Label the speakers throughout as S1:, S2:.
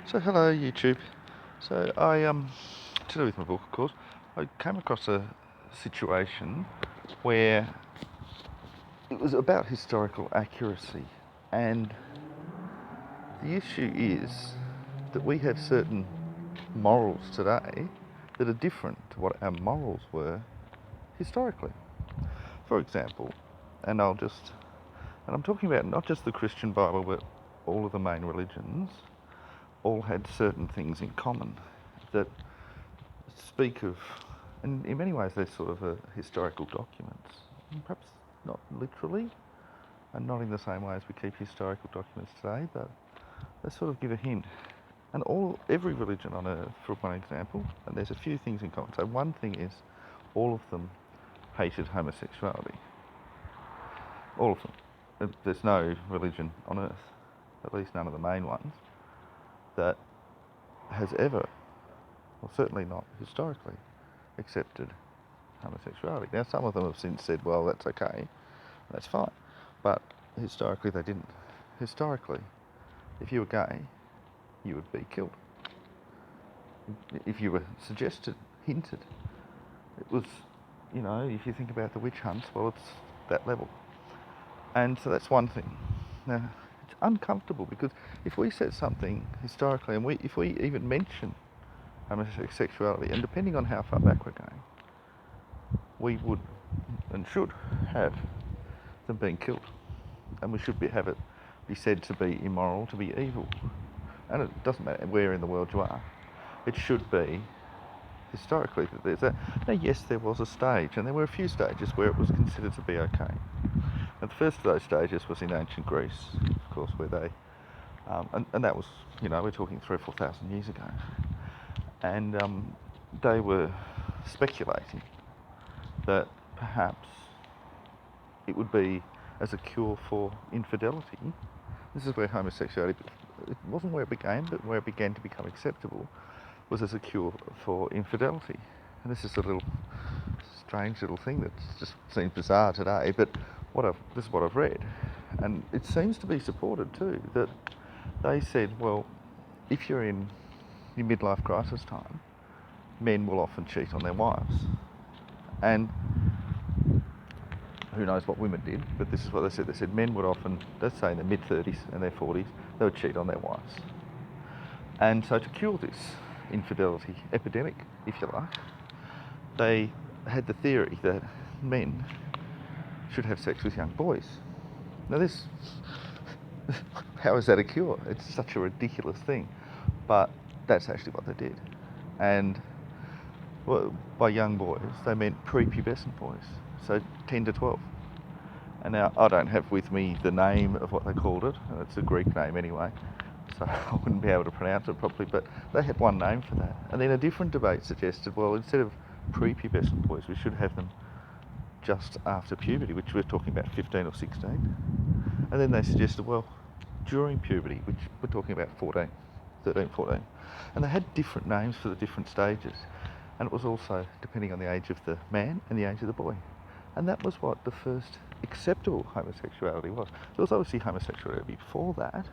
S1: So hello YouTube. So to do with my book, of course, I came across a situation where it was about historical accuracy, and the issue is that we have certain morals today that are different to what our morals were historically. For example, and I'm talking about not just the Christian Bible, but all of the main religions all had certain things in common that speak of, and in many ways they're sort of historical documents, perhaps not literally, and not in the same way as we keep historical documents today, but they sort of give a hint. And every religion on earth, for one example, and there's a few things in common. So one thing is, all of them hated homosexuality. All of them. There's no religion on earth, at least none of the main ones, that has ever, well, certainly not historically, accepted homosexuality. Now, some of them have since said, well, that's okay, that's fine, but historically they didn't. Historically, if you were gay, you would be killed. If you were suggested, hinted, it was, if you think about the witch hunts, well, it's that level. And so that's one thing. Now, it's uncomfortable because if we said something historically, and if we even mention homosexuality, and depending on how far back we're going, we would and should have them being killed, and we should have it be said to be immoral, to be evil. And it doesn't matter where in the world you are, it should be historically that there's that. Now, yes, there was a stage, and there were a few stages where it was considered to be okay. And the first of those stages was in ancient Greece, of course, where they, and that was, we're talking 3,000 or 4,000 years ago, and they were speculating that perhaps it would be as a cure for infidelity. This is where homosexuality, it wasn't where it began, but where it began to become acceptable, was as a cure for infidelity. And this is a little strange little thing that just seems bizarre today, but this is what I've read. And it seems to be supported too, that they said, well, if you're in your midlife crisis time, men will often cheat on their wives. And who knows what women did, but this is what they said. They said men would often, let's say in their mid-30s and their 40s, they would cheat on their wives. And so to cure this infidelity epidemic, if you like, they had the theory that men should have sex with young boys. Now this, how is that a cure? It's such a ridiculous thing, but that's actually what they did. And well, by young boys, they meant prepubescent boys, so 10 to 12. And now I don't have with me the name of what they called it, and it's a Greek name anyway, so I wouldn't be able to pronounce it properly, but they had one name for that. And then a different debate suggested, well, instead of prepubescent boys, we should have them just after puberty, which we're talking about 15 or 16. And then they suggested, well, during puberty, which we're talking about 13, 14. And they had different names for the different stages. And it was also depending on the age of the man and the age of the boy. And that was what the first acceptable homosexuality was. There was obviously homosexuality before that,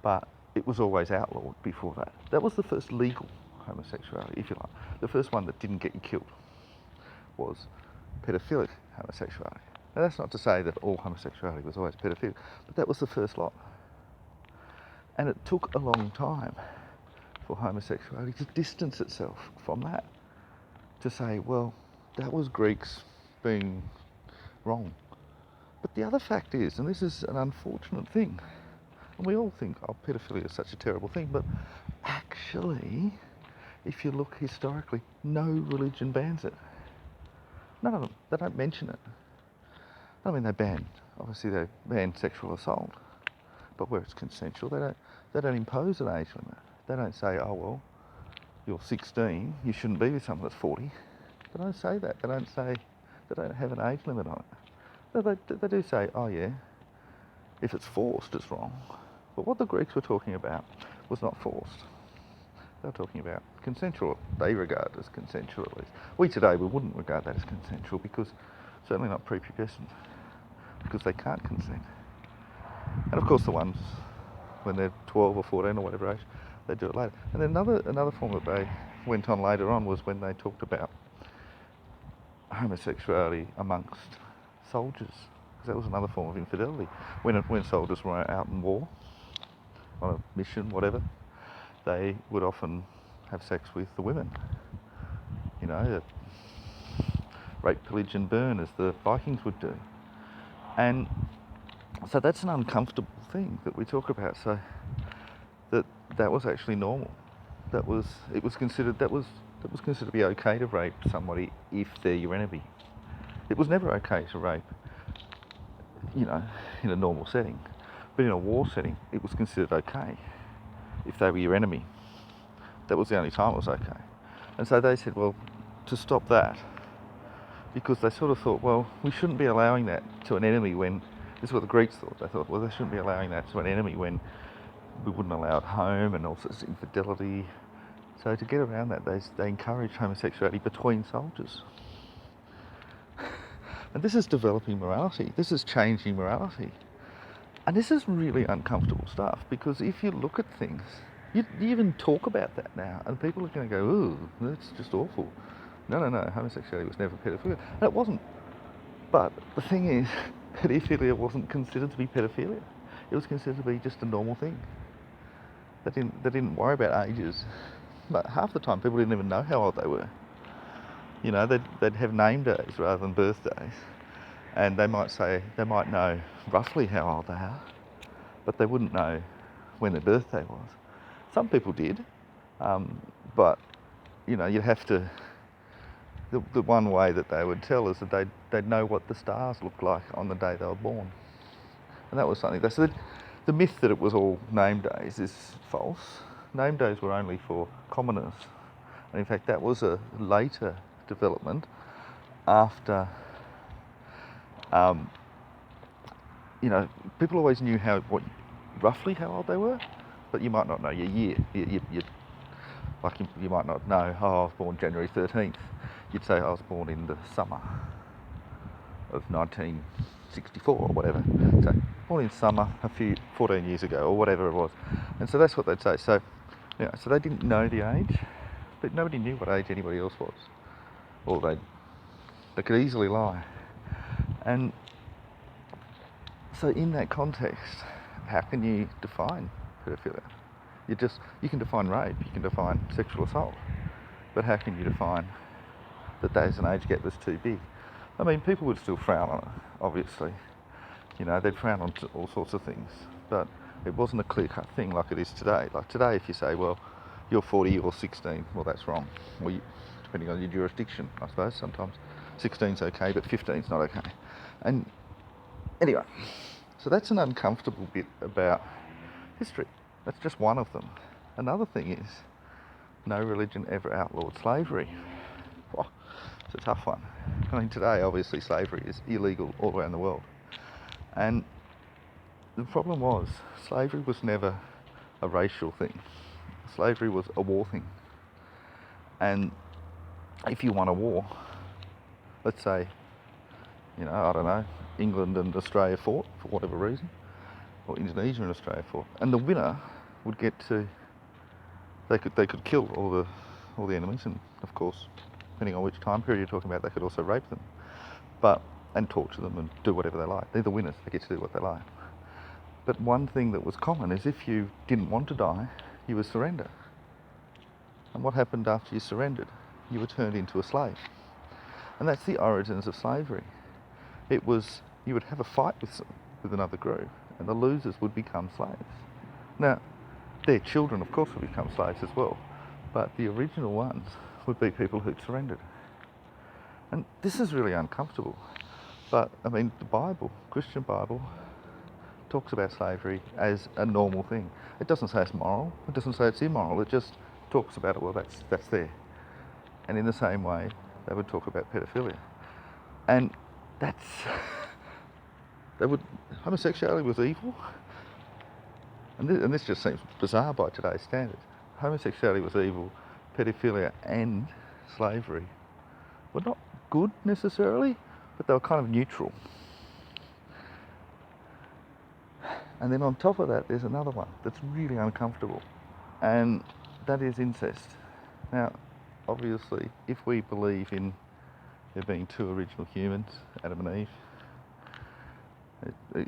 S1: but it was always outlawed before that. That was the first legal homosexuality, if you like. The first one that didn't get you killed was pedophilic homosexuality. Now that's not to say that all homosexuality was always pedophilic, but that was the first lot. And it took a long time for homosexuality to distance itself from that, to say, well, that was Greeks being wrong. But the other fact is, and this is an unfortunate thing, and we all think, oh, pedophilia is such a terrible thing, but actually, if you look historically, no religion bans it. None of them. They don't mention it. I mean, obviously they ban sexual assault, but where it's consensual, they don't impose an age limit. They don't say, oh, well, you're 16, you shouldn't be with someone that's 40. They don't say that. They don't have an age limit on it. They do say, oh yeah, if it's forced, it's wrong. But what the Greeks were talking about was not forced. They were talking about consensual. They regard it as consensual, at least. We today, we wouldn't regard that as consensual, because certainly not prepubescent, because they can't consent. And of course the ones when they're 12 or 14 or whatever age, they do it later. And then another form that they went on later on was when they talked about homosexuality amongst soldiers, because that was another form of infidelity. When soldiers were out in war, on a mission, whatever, they would often have sex with the women. You know, rape, pillage and burn, as the Vikings would do. And so that's an uncomfortable thing that we talk about. So that was actually normal. It was considered to be okay to rape somebody if they're your enemy. It was never okay to rape, you know, in a normal setting. But in a war setting, it was considered okay if they were your enemy. That was the only time it was okay. And so they said, well, to stop that, because they sort of thought, well, we shouldn't be allowing that to an enemy when, this is what the Greeks thought, they thought, well, they shouldn't be allowing that to an enemy when we wouldn't allow it home and all sorts of infidelity. So to get around that, they encouraged homosexuality between soldiers. And this is developing morality, this is changing morality. And this is really uncomfortable stuff, because if you look at things, you even talk about that now, and people are going to go, ooh, that's just awful. No, homosexuality was never pedophilia. And it wasn't. But the thing is, pedophilia wasn't considered to be pedophilia. It was considered to be just a normal thing. They didn't worry about ages. But half the time, people didn't even know how old they were. You know, they'd have name days rather than birthdays. And they might know roughly how old they are, but they wouldn't know when their birthday was. Some people did, but you know, you'd have to. The one way that they would tell is that they'd know what the stars looked like on the day they were born, and that was something. So the myth that it was all name days is false. Name days were only for commoners, and in fact, that was a later development after. You know, people always knew roughly how old they were, but you might not know your year. You might not know, oh, I was born January 13th. You'd say I was born in the summer of 1964 or whatever. So born in summer 14 years ago or whatever it was. And so that's what they'd say. So, you know, so they didn't know the age, but nobody knew what age anybody else was. Or they could easily lie. And so in that context, how can you define pedophilia? You can define rape, you can define sexual assault, but how can you define that there's an age gap that's too big? I mean, people would still frown on it, obviously. You know, they'd frown on all sorts of things, but it wasn't a clear-cut thing like it is today. Like today, if you say, well, you're 40 or 16, well, that's wrong. Well, depending on your jurisdiction, I suppose, sometimes 16's okay, but 15's not okay. And anyway, so that's an uncomfortable bit about history. That's just one of them. Another thing is, no religion ever outlawed slavery. Oh, it's a tough one. I mean, today, obviously, slavery is illegal all around the world. And the problem was, slavery was never a racial thing. Slavery was a war thing. And if you won a war, let's say, you know, I don't know, England and Australia fought for whatever reason, or Indonesia and Australia fought, and the winner would get to, they could kill all the enemies, and of course, depending on which time period you're talking about, they could also rape them, and torture them and do whatever they like. They're the winners, they get to do what they like. But one thing that was common is if you didn't want to die, you would surrender. And what happened after you surrendered? You were turned into a slave. And that's the origins of slavery. It was, you would have a fight with another group, and the losers would become slaves. Now, their children, of course, would become slaves as well, but the original ones would be people who'd surrendered. And this is really uncomfortable. But, I mean, the Bible, Christian Bible, talks about slavery as a normal thing. It doesn't say it's moral, it doesn't say it's immoral, it just talks about it, well, that's there. And in the same way, they would talk about pedophilia. And homosexuality was evil. And this just seems bizarre by today's standards. Homosexuality was evil, pedophilia and slavery were not good necessarily, but they were kind of neutral. And then on top of that, there's another one that's really uncomfortable. and that is incest. Now, obviously, if we believe in there being two original humans, Adam and Eve,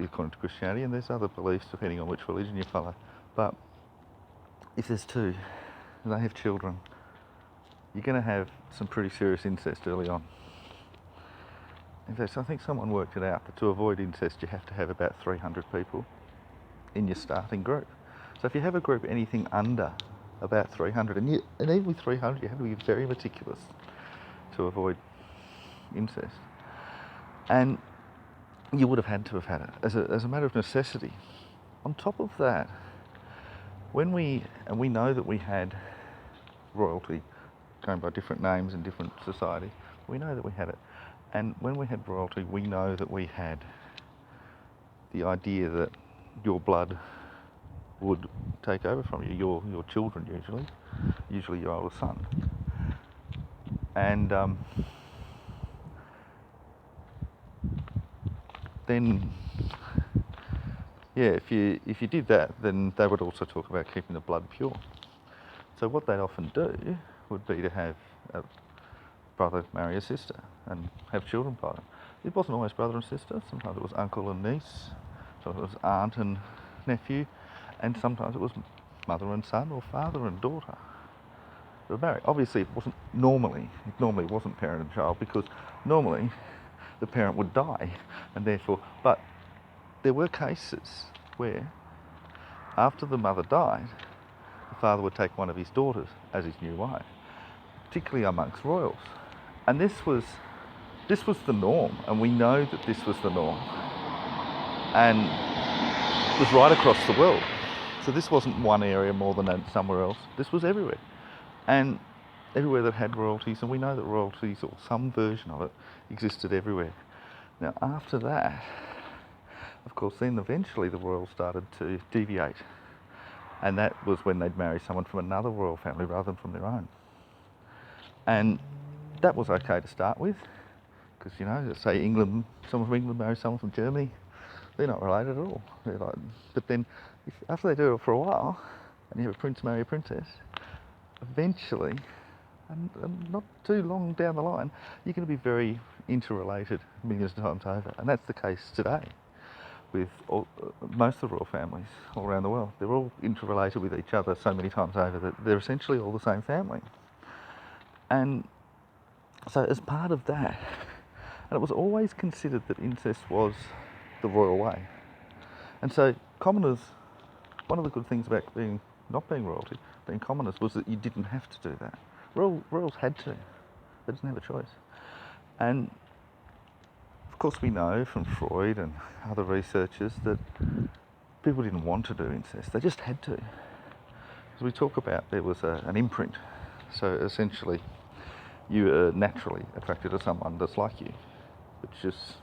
S1: according to Christianity, and there's other beliefs depending on which religion you follow, but if there's two and they have children, you're going to have some pretty serious incest early on. In fact, I think someone worked it out that to avoid incest you have to have about 300 people in your starting group. So if you have a group anything under about 300, and even with 300 you have to be very meticulous to avoid incest. And you would have had to have had it as a matter of necessity. On top of that, when we know that we had royalty going by different names in different societies, we know that we had it. And when we had royalty, we know that we had the idea that your blood would take over from you, your children usually your older son. And then, yeah, if you did that, then they would also talk about keeping the blood pure. So what they'd often do would be to have a brother marry a sister and have children by them. It wasn't always brother and sister. Sometimes it was uncle and niece. Sometimes it was aunt and nephew, and sometimes it was mother and son or father and daughter. They were married. Obviously, it normally wasn't parent and child, because normally the parent would die, and therefore. But there were cases where, after the mother died, the father would take one of his daughters as his new wife, particularly amongst royals. And this was the norm, and we know that this was the norm, and it was right across the world. So this wasn't one area more than somewhere else. This was everywhere, and everywhere that had royalties, and we know that royalties, or some version of it, existed everywhere. Now, after that, of course, then eventually the royals started to deviate, and that was when they'd marry someone from another royal family rather than from their own. And that was okay to start with, because, say England, someone from England marries someone from Germany, they're not related at all. But then, after they do it for a while, and you have a prince marry a princess, eventually, and not too long down the line, you're going to be very interrelated millions of times over. And that's the case today with most of the royal families all around the world. They're all interrelated with each other so many times over that they're essentially all the same family. And so as part of that, and it was always considered that incest was the royal way. And so commoners, one of the good things about not being royalty, being commoners, was that you didn't have to do that. Royals had to. They didn't have a choice. And of course we know from Freud and other researchers that people didn't want to do incest. They just had to. As we talk about, there was an imprint. So essentially, you are naturally attracted to someone that's like you, which is,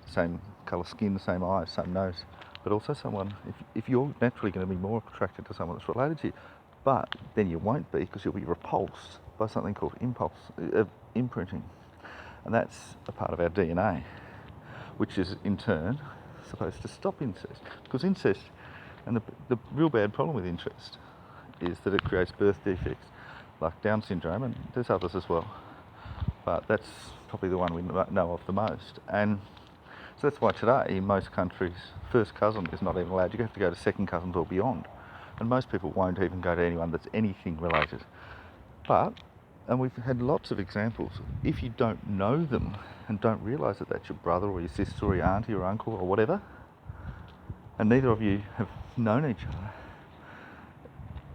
S1: same colour skin, same eyes, same nose, but also someone, if you're naturally going to be more attracted to someone that's related to you, but then you won't be, because you'll be repulsed by something called imprinting. And that's a part of our DNA, which is in turn supposed to stop incest. Because incest, and the real bad problem with incest, is that it creates birth defects like Down syndrome, and there's others as well, but that's probably the one we know of the most. And so that's why today in most countries first cousin is not even allowed. You have to go to second cousins or beyond, and most people won't even go to anyone that's anything related. But, and we've had lots of examples, if you don't know them and don't realise that that's your brother or your sister or your auntie or uncle or whatever, and neither of you have known each other,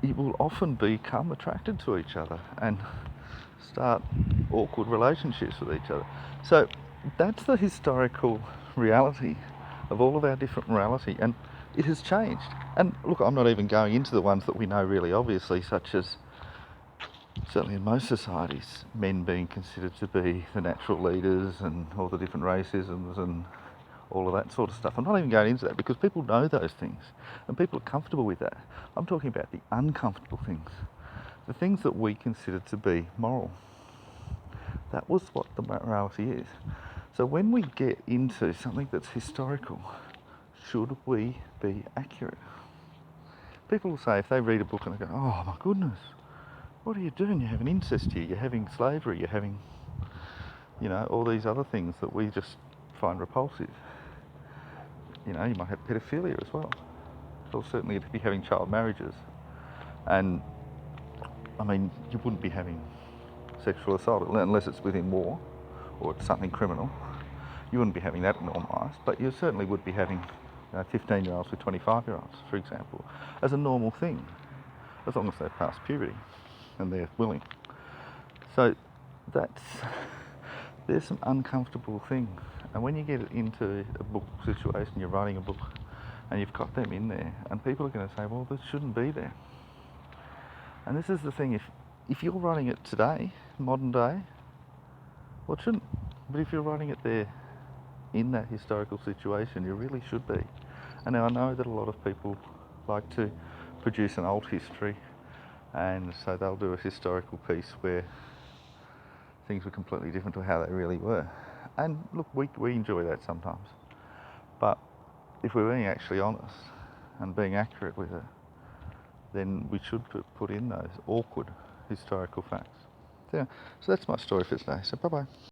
S1: you will often become attracted to each other and start awkward relationships with each other. So that's the historical reality of all of our different morality, and it has changed. And look, I'm not even going into the ones that we know really obviously, such as, certainly in most societies, men being considered to be the natural leaders and all the different racisms and all of that sort of stuff. I'm not even going into that because people know those things and people are comfortable with that. I'm talking about the uncomfortable things, the things that we consider to be moral. That was what the morality is. So when we get into something that's historical, should we be accurate? People will say, if they read a book and they go, oh my goodness, what are you doing? You're having incest here, you're having slavery, you're having, all these other things that we just find repulsive. You might have pedophilia as well. You'll certainly be having child marriages. And, you wouldn't be having sexual assault unless it's within war or it's something criminal. You wouldn't be having that normalised, but you certainly would be having 15-year-olds with 25-year-olds, for example, as a normal thing, as long as they've passed puberty and they're willing. So there's some uncomfortable things. And when you get into a book situation, you're writing a book, and you've got them in there, and people are going to say, well, this shouldn't be there. And this is the thing, if you're writing it today, modern day, well, it shouldn't. But if you're writing it there in that historical situation, you really should be. And now I know that a lot of people like to produce an old history, and so they'll do a historical piece where things were completely different to how they really were. And look, we enjoy that sometimes. But if we're being actually honest and being accurate with it, then we should put in those awkward historical facts. So that's my story for today. So bye-bye.